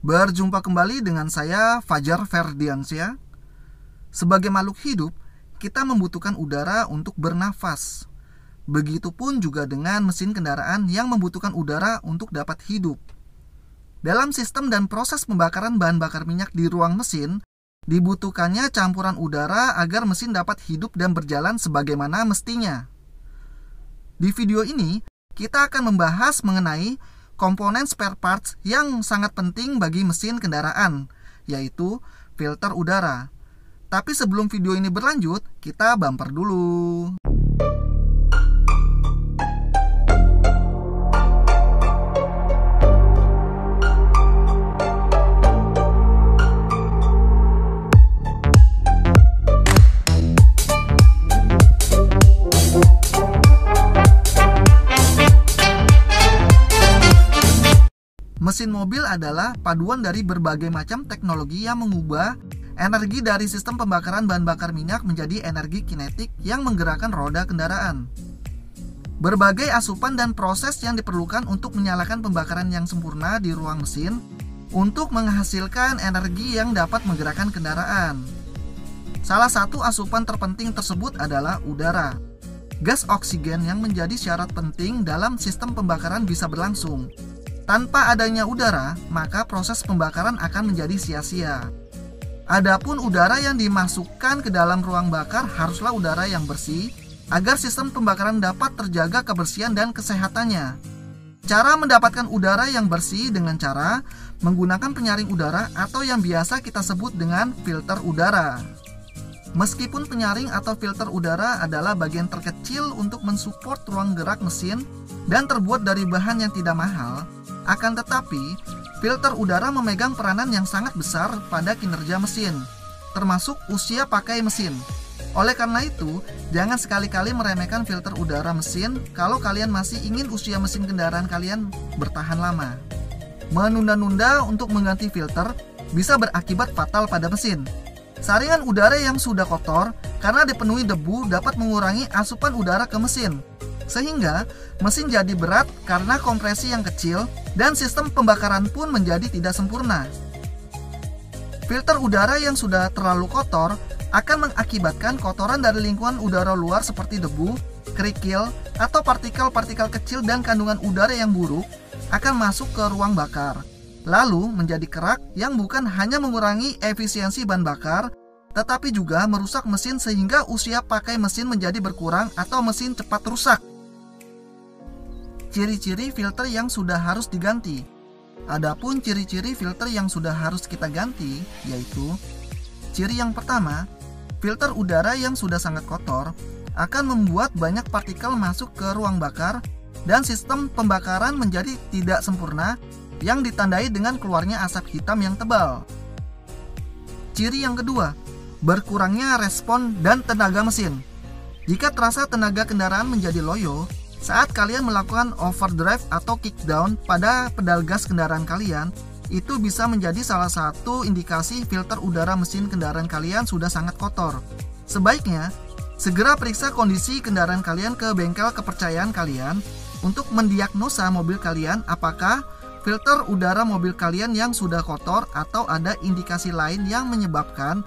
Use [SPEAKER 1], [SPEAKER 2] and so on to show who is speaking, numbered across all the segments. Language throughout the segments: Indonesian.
[SPEAKER 1] Berjumpa kembali dengan saya Fajar Ferdiansyah. Sebagai makhluk hidup, kita membutuhkan udara untuk bernafas. Begitupun juga dengan mesin kendaraan yang membutuhkan udara untuk dapat hidup. Dalam sistem dan proses pembakaran bahan bakar minyak di ruang mesin, dibutuhkannya campuran udara agar mesin dapat hidup dan berjalan sebagaimana mestinya. Di video ini, kita akan membahas mengenai komponen spare parts yang sangat penting bagi mesin kendaraan, yaitu filter udara. Tapi sebelum video ini berlanjut, kita bumper dulu. Mesin mobil adalah paduan dari berbagai macam teknologi yang mengubah energi dari sistem pembakaran bahan bakar minyak menjadi energi kinetik yang menggerakkan roda kendaraan. Berbagai asupan dan proses yang diperlukan untuk menyalakan pembakaran yang sempurna di ruang mesin untuk menghasilkan energi yang dapat menggerakkan kendaraan. Salah satu asupan terpenting tersebut adalah udara. Gas oksigen yang menjadi syarat penting dalam sistem pembakaran bisa berlangsung. Tanpa adanya udara, maka proses pembakaran akan menjadi sia-sia. Adapun udara yang dimasukkan ke dalam ruang bakar haruslah udara yang bersih, agar sistem pembakaran dapat terjaga kebersihan dan kesehatannya. Cara mendapatkan udara yang bersih dengan cara menggunakan penyaring udara atau yang biasa kita sebut dengan filter udara. Meskipun penyaring atau filter udara adalah bagian terkecil untuk mensupport ruang gerak mesin dan terbuat dari bahan yang tidak mahal, akan tetapi, filter udara memegang peranan yang sangat besar pada kinerja mesin, termasuk usia pakai mesin. Oleh karena itu, jangan sekali-kali meremehkan filter udara mesin kalau kalian masih ingin usia mesin kendaraan kalian bertahan lama. Menunda-nunda untuk mengganti filter bisa berakibat fatal pada mesin. Saringan udara yang sudah kotor karena dipenuhi debu dapat mengurangi asupan udara ke mesin, sehingga mesin jadi berat karena kompresi yang kecil dan sistem pembakaran pun menjadi tidak sempurna. Filter udara yang sudah terlalu kotor akan mengakibatkan kotoran dari lingkungan udara luar seperti debu, kerikil, atau partikel-partikel kecil dan kandungan udara yang buruk akan masuk ke ruang bakar, lalu menjadi kerak yang bukan hanya mengurangi efisiensi bahan bakar, tetapi juga merusak mesin sehingga usia pakai mesin menjadi berkurang atau mesin cepat rusak. Ciri-ciri filter yang sudah harus diganti. Adapun ciri-ciri filter yang sudah harus kita ganti yaitu: ciri yang pertama, filter udara yang sudah sangat kotor akan membuat banyak partikel masuk ke ruang bakar dan sistem pembakaran menjadi tidak sempurna yang ditandai dengan keluarnya asap hitam yang tebal. Ciri yang kedua, berkurangnya respon dan tenaga mesin. Jika terasa tenaga kendaraan menjadi loyo saat kalian melakukan overdrive atau kickdown pada pedal gas kendaraan kalian, itu bisa menjadi salah satu indikasi filter udara mesin kendaraan kalian sudah sangat kotor. Sebaiknya, segera periksa kondisi kendaraan kalian ke bengkel kepercayaan kalian untuk mendiagnosa mobil kalian apakah filter udara mobil kalian yang sudah kotor atau ada indikasi lain yang menyebabkan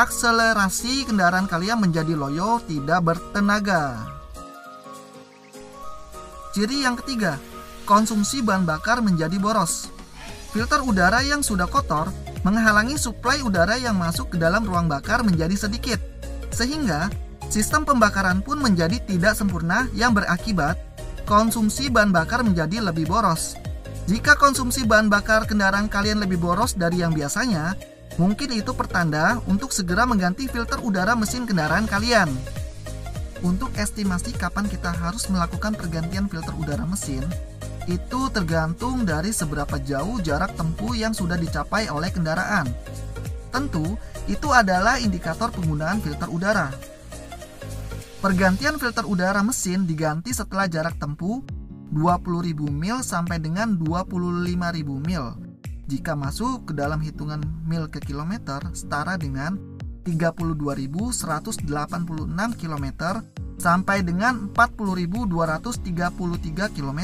[SPEAKER 1] akselerasi kendaraan kalian menjadi loyo tidak bertenaga. Ciri yang ketiga, konsumsi bahan bakar menjadi boros. Filter udara yang sudah kotor menghalangi suplai udara yang masuk ke dalam ruang bakar menjadi sedikit, sehingga sistem pembakaran pun menjadi tidak sempurna yang berakibat konsumsi bahan bakar menjadi lebih boros. Jika konsumsi bahan bakar kendaraan kalian lebih boros dari yang biasanya, mungkin itu pertanda untuk segera mengganti filter udara mesin kendaraan kalian. Untuk estimasi kapan kita harus melakukan pergantian filter udara mesin, itu tergantung dari seberapa jauh jarak tempuh yang sudah dicapai oleh kendaraan. Tentu, itu adalah indikator penggunaan filter udara. Pergantian filter udara mesin diganti setelah jarak tempuh 20.000 mil sampai dengan 25.000 mil. Jika masuk ke dalam hitungan mil ke kilometer, setara dengan 32.186 km sampai dengan 40.233 km.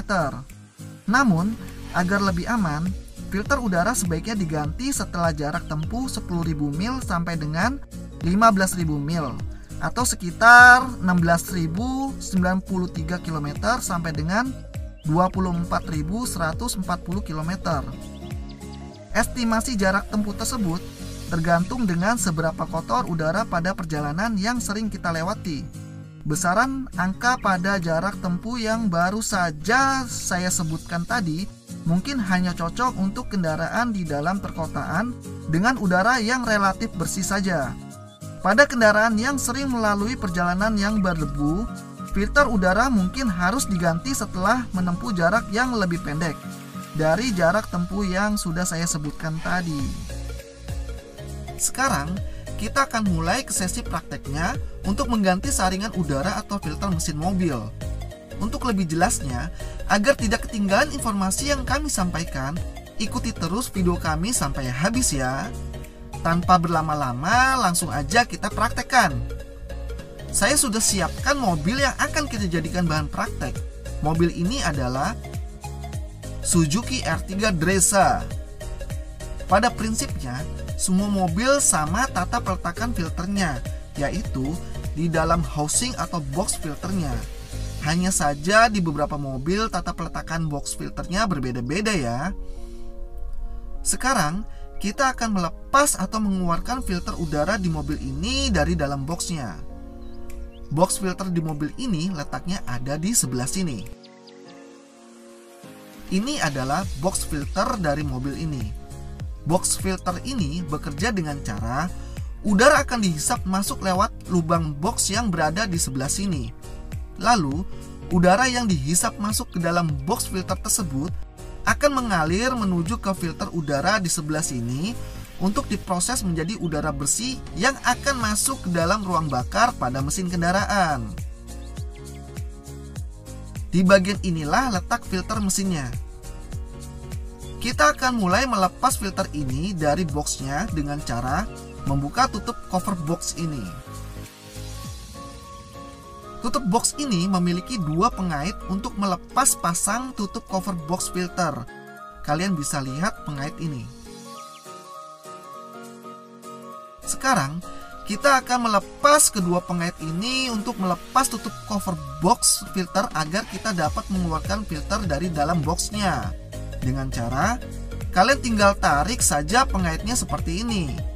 [SPEAKER 1] Namun, agar lebih aman, filter udara sebaiknya diganti setelah jarak tempuh 10.000 mil sampai dengan 15.000 mil atau sekitar 16.093 km sampai dengan 24.140 km. Estimasi jarak tempuh tersebut tergantung dengan seberapa kotor udara pada perjalanan yang sering kita lewati. Besaran angka pada jarak tempuh yang baru saja saya sebutkan tadi mungkin hanya cocok untuk kendaraan di dalam perkotaan dengan udara yang relatif bersih saja. Pada kendaraan yang sering melalui perjalanan yang berdebu, filter udara mungkin harus diganti setelah menempuh jarak yang lebih pendek dari jarak tempuh yang sudah saya sebutkan tadi. Sekarang, kita akan mulai ke sesi prakteknya untuk mengganti saringan udara atau filter mesin mobil. Untuk lebih jelasnya, agar tidak ketinggalan informasi yang kami sampaikan, ikuti terus video kami sampai habis ya. Tanpa berlama-lama, langsung aja kita praktekkan. Saya sudah siapkan mobil yang akan kita jadikan bahan praktek. Mobil ini adalah Suzuki R3 Dresa. Pada prinsipnya, semua mobil sama tata peletakan filternya, yaitu di dalam housing atau box filternya. Hanya saja di beberapa mobil tata peletakan box filternya berbeda-beda ya. Sekarang, kita akan melepas atau mengeluarkan filter udara di mobil ini dari dalam boxnya. Box filter di mobil ini letaknya ada di sebelah sini. Ini adalah box filter dari mobil ini. Box filter ini bekerja dengan cara udara akan dihisap masuk lewat lubang box yang berada di sebelah sini. Lalu, udara yang dihisap masuk ke dalam box filter tersebut akan mengalir menuju ke filter udara di sebelah sini untuk diproses menjadi udara bersih yang akan masuk ke dalam ruang bakar pada mesin kendaraan. Di bagian inilah letak filter mesinnya. Kita akan mulai melepas filter ini dari boxnya dengan cara membuka tutup cover box ini. Tutup box ini memiliki dua pengait untuk melepas pasang tutup cover box filter. Kalian bisa lihat pengait ini. Sekarang, kita akan melepas kedua pengait ini untuk melepas tutup cover box filter agar kita dapat mengeluarkan filter dari dalam boxnya. Dengan cara, kalian tinggal tarik saja pengaitnya seperti ini.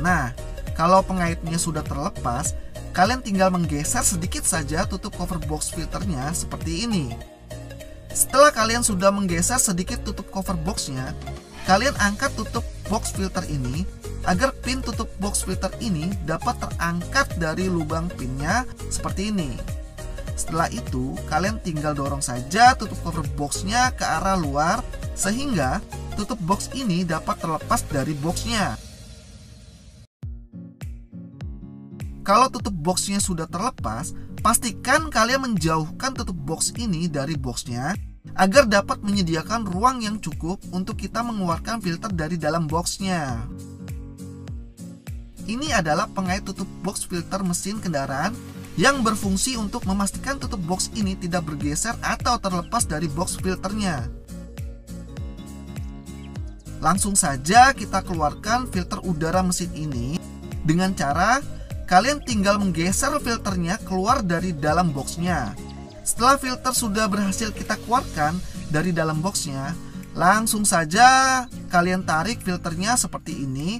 [SPEAKER 1] Nah, kalau pengaitnya sudah terlepas, kalian tinggal menggeser sedikit saja tutup cover box filternya seperti ini. Setelah kalian sudah menggeser sedikit tutup cover boxnya, kalian angkat tutup box filter ini agar pin tutup box filter ini dapat terangkat dari lubang pinnya seperti ini. Setelah itu, kalian tinggal dorong saja tutup cover boxnya ke arah luar sehingga tutup box ini dapat terlepas dari boxnya. Kalau tutup boxnya sudah terlepas, pastikan kalian menjauhkan tutup box ini dari boxnya agar dapat menyediakan ruang yang cukup untuk kita mengeluarkan filter dari dalam boxnya. Ini adalah pengait tutup box filter mesin kendaraan yang berfungsi untuk memastikan tutup box ini tidak bergeser atau terlepas dari box filternya. Langsung saja kita keluarkan filter udara mesin ini dengan cara kalian tinggal menggeser filternya keluar dari dalam boxnya. Setelah filter sudah berhasil kita keluarkan dari dalam boxnya, langsung saja kalian tarik filternya seperti ini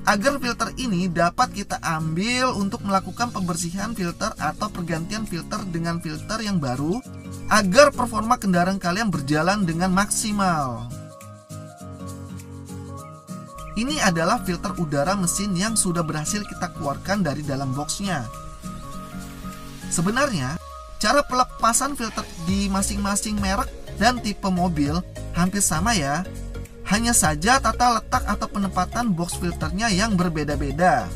[SPEAKER 1] agar filter ini dapat kita ambil untuk melakukan pembersihan filter atau pergantian filter dengan filter yang baru agar performa kendaraan kalian berjalan dengan maksimal. Ini adalah filter udara mesin yang sudah berhasil kita keluarkan dari dalam boxnya. Sebenarnya, cara pelepasan filter di masing-masing merek dan tipe mobil hampir sama ya. Hanya saja tata letak atau penempatan box filternya yang berbeda-beda.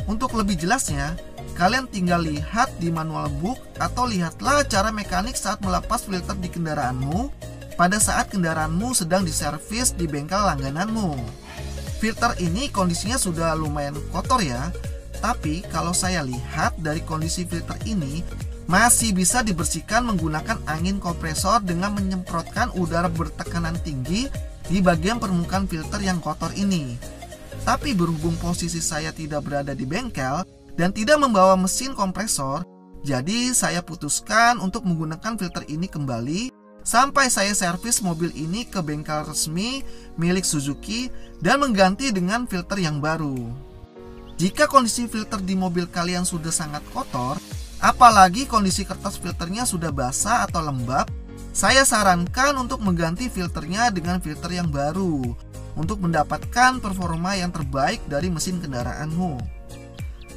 [SPEAKER 1] Untuk lebih jelasnya, kalian tinggal lihat di manual book atau lihatlah cara mekanik saat melepas filter di kendaraanmu pada saat kendaraanmu sedang diservis di bengkel langgananmu. Filter ini kondisinya sudah lumayan kotor ya, tapi kalau saya lihat dari kondisi filter ini, masih bisa dibersihkan menggunakan angin kompresor dengan menyemprotkan udara bertekanan tinggi di bagian permukaan filter yang kotor ini. Tapi berhubung posisi saya tidak berada di bengkel dan tidak membawa mesin kompresor, jadi saya putuskan untuk menggunakan filter ini kembali sampai saya servis mobil ini ke bengkel resmi milik Suzuki dan mengganti dengan filter yang baru. Jika kondisi filter di mobil kalian sudah sangat kotor, apalagi kondisi kertas filternya sudah basah atau lembab, saya sarankan untuk mengganti filternya dengan filter yang baru untuk mendapatkan performa yang terbaik dari mesin kendaraanmu.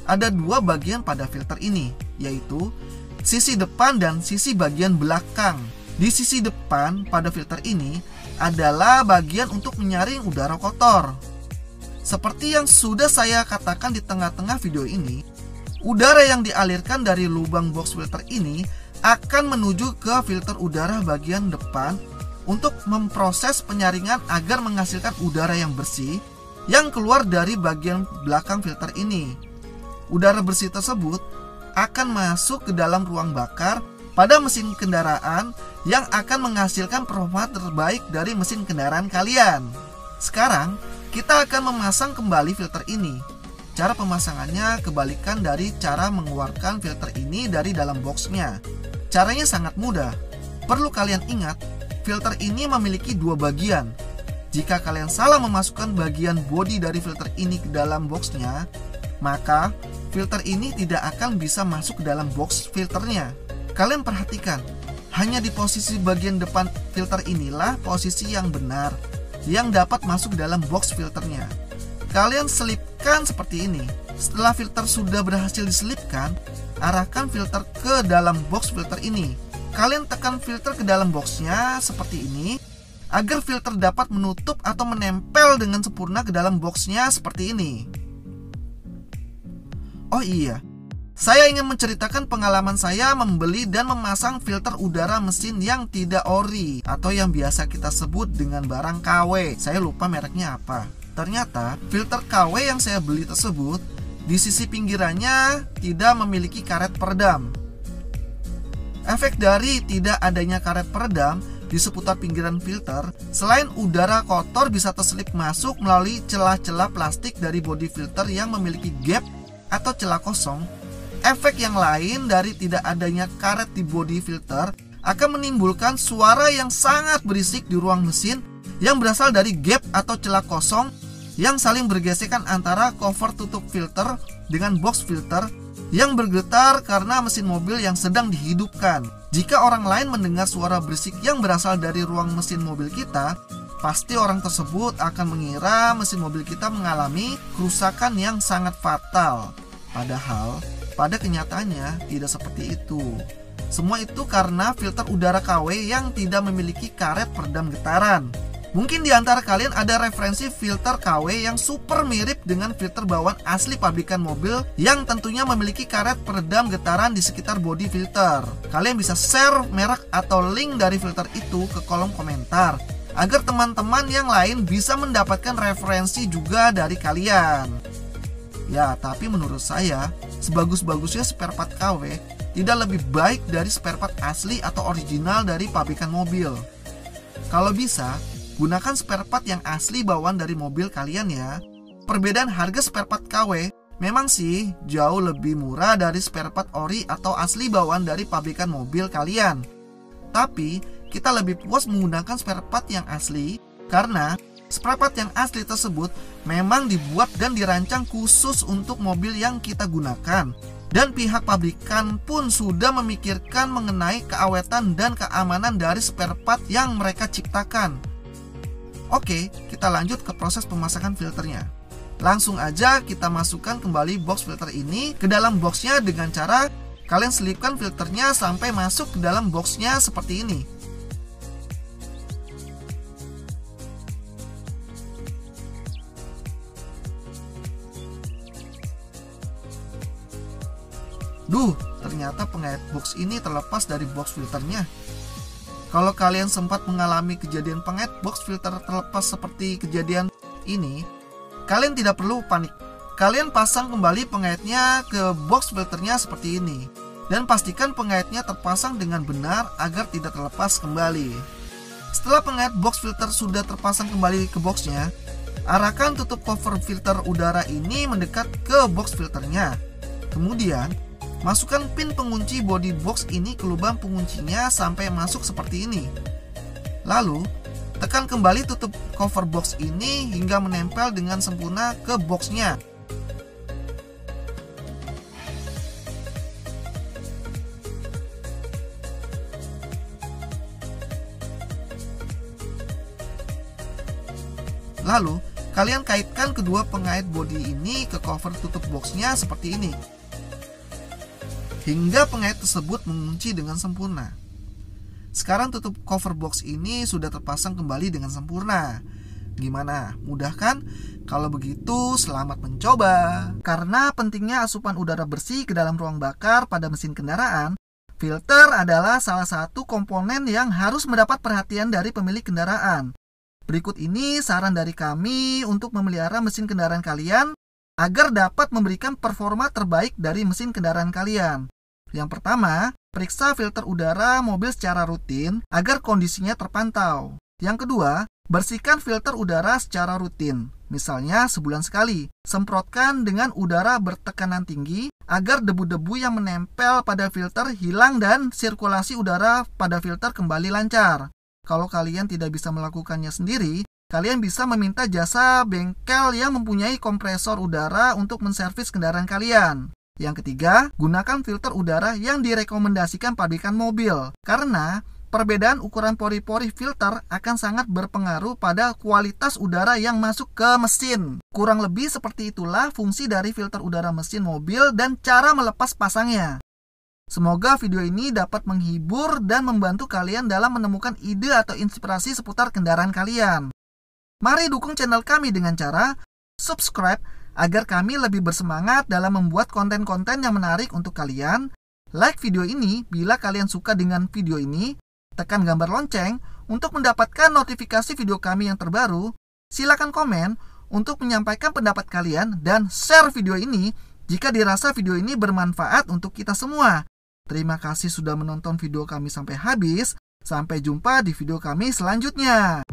[SPEAKER 1] Ada dua bagian pada filter ini, yaitu sisi depan dan sisi bagian belakang. Di sisi depan pada filter ini adalah bagian untuk menyaring udara kotor. Seperti yang sudah saya katakan di tengah-tengah video ini, udara yang dialirkan dari lubang box filter ini akan menuju ke filter udara bagian depan untuk memproses penyaringan agar menghasilkan udara yang bersih yang keluar dari bagian belakang filter ini. Udara bersih tersebut akan masuk ke dalam ruang bakar pada mesin kendaraan yang akan menghasilkan performa terbaik dari mesin kendaraan kalian. Sekarang, kita akan memasang kembali filter ini. Cara pemasangannya kebalikan dari cara mengeluarkan filter ini dari dalam boxnya. Caranya sangat mudah. Perlu kalian ingat, filter ini memiliki dua bagian. Jika kalian salah memasukkan bagian bodi dari filter ini ke dalam boxnya, maka filter ini tidak akan bisa masuk ke dalam box filternya. Kalian perhatikan, hanya di posisi bagian depan filter inilah posisi yang benar yang dapat masuk ke dalam box filternya. Kalian selipkan seperti ini. Setelah filter sudah berhasil diselipkan, arahkan filter ke dalam box filter ini. Kalian tekan filter ke dalam boxnya seperti ini agar filter dapat menutup atau menempel dengan sempurna ke dalam boxnya seperti ini. Oh iya, saya ingin menceritakan pengalaman saya membeli dan memasang filter udara mesin yang tidak ori atau yang biasa kita sebut dengan barang KW. Saya lupa mereknya apa. Ternyata filter KW yang saya beli tersebut di sisi pinggirannya tidak memiliki karet peredam. Efek dari tidak adanya karet peredam di seputar pinggiran filter, selain udara kotor bisa terselip masuk melalui celah-celah plastik dari bodi filter yang memiliki gap atau celah kosong, efek yang lain dari tidak adanya karet di bodi filter akan menimbulkan suara yang sangat berisik di ruang mesin yang berasal dari gap atau celah kosong yang saling bergesekan antara cover tutup filter dengan box filter yang bergetar karena mesin mobil yang sedang dihidupkan. Jika orang lain mendengar suara berisik yang berasal dari ruang mesin mobil kita, pasti orang tersebut akan mengira mesin mobil kita mengalami kerusakan yang sangat fatal. Padahal pada kenyataannya tidak seperti itu. Semua itu karena filter udara KW yang tidak memiliki karet peredam getaran. Mungkin di antara kalian ada referensi filter KW yang super mirip dengan filter bawaan asli pabrikan mobil yang tentunya memiliki karet peredam getaran di sekitar bodi filter. Kalian bisa share merek atau link dari filter itu ke kolom komentar agar teman-teman yang lain bisa mendapatkan referensi juga dari kalian. Ya, tapi menurut saya, sebagus-bagusnya spare part KW tidak lebih baik dari spare part asli atau original dari pabrikan mobil. Kalau bisa, gunakan spare part yang asli bawaan dari mobil kalian ya. Perbedaan harga spare part KW memang sih jauh lebih murah dari spare part ori atau asli bawaan dari pabrikan mobil kalian. Tapi, kita lebih puas menggunakan spare part yang asli karena spare part yang asli tersebut memang dibuat dan dirancang khusus untuk mobil yang kita gunakan. Dan pihak pabrikan pun sudah memikirkan mengenai keawetan dan keamanan dari spare part yang mereka ciptakan. Oke, kita lanjut ke proses pemasangan filternya. Langsung aja kita masukkan kembali box filter ini ke dalam boxnya dengan cara kalian selipkan filternya sampai masuk ke dalam boxnya seperti ini. Duh, ternyata pengait box ini terlepas dari box filternya. Kalau kalian sempat mengalami kejadian pengait box filter terlepas seperti kejadian ini, kalian tidak perlu panik. Kalian pasang kembali pengaitnya ke box filternya seperti ini. dan pastikan pengaitnya terpasang dengan benar agar tidak terlepas kembali. Setelah pengait box filter sudah terpasang kembali ke boxnya, arahkan tutup cover filter udara ini mendekat ke box filternya. Kemudian, masukkan pin pengunci body box ini ke lubang penguncinya sampai masuk seperti ini. Lalu, tekan kembali tutup cover box ini hingga menempel dengan sempurna ke boxnya. Lalu, kalian kaitkan kedua pengait bodi ini ke cover tutup boxnya seperti ini, hingga pengait tersebut mengunci dengan sempurna. Sekarang tutup cover box ini sudah terpasang kembali dengan sempurna. Gimana? Mudah kan? Kalau begitu, selamat mencoba. Karena pentingnya asupan udara bersih ke dalam ruang bakar pada mesin kendaraan, filter adalah salah satu komponen yang harus mendapat perhatian dari pemilik kendaraan. Berikut ini saran dari kami untuk memelihara mesin kendaraan kalian agar dapat memberikan performa terbaik dari mesin kendaraan kalian. Yang pertama, periksa filter udara mobil secara rutin agar kondisinya terpantau. Yang kedua, bersihkan filter udara secara rutin, misalnya sebulan sekali. Semprotkan dengan udara bertekanan tinggi agar debu-debu yang menempel pada filter hilang dan sirkulasi udara pada filter kembali lancar. Kalau kalian tidak bisa melakukannya sendiri, kalian bisa meminta jasa bengkel yang mempunyai kompresor udara untuk menservis kendaraan kalian. Yang ketiga, gunakan filter udara yang direkomendasikan pabrikan mobil. Karena perbedaan ukuran pori-pori filter akan sangat berpengaruh pada kualitas udara yang masuk ke mesin. Kurang lebih seperti itulah fungsi dari filter udara mesin mobil dan cara melepas pasangnya. Semoga video ini dapat menghibur dan membantu kalian dalam menemukan ide atau inspirasi seputar kendaraan kalian. Mari dukung channel kami dengan cara subscribe agar kami lebih bersemangat dalam membuat konten-konten yang menarik untuk kalian. Like video ini bila kalian suka dengan video ini. Tekan gambar lonceng untuk mendapatkan notifikasi video kami yang terbaru. Silakan komen untuk menyampaikan pendapat kalian dan share video ini jika dirasa video ini bermanfaat untuk kita semua. Terima kasih sudah menonton video kami sampai habis. Sampai jumpa di video kami selanjutnya.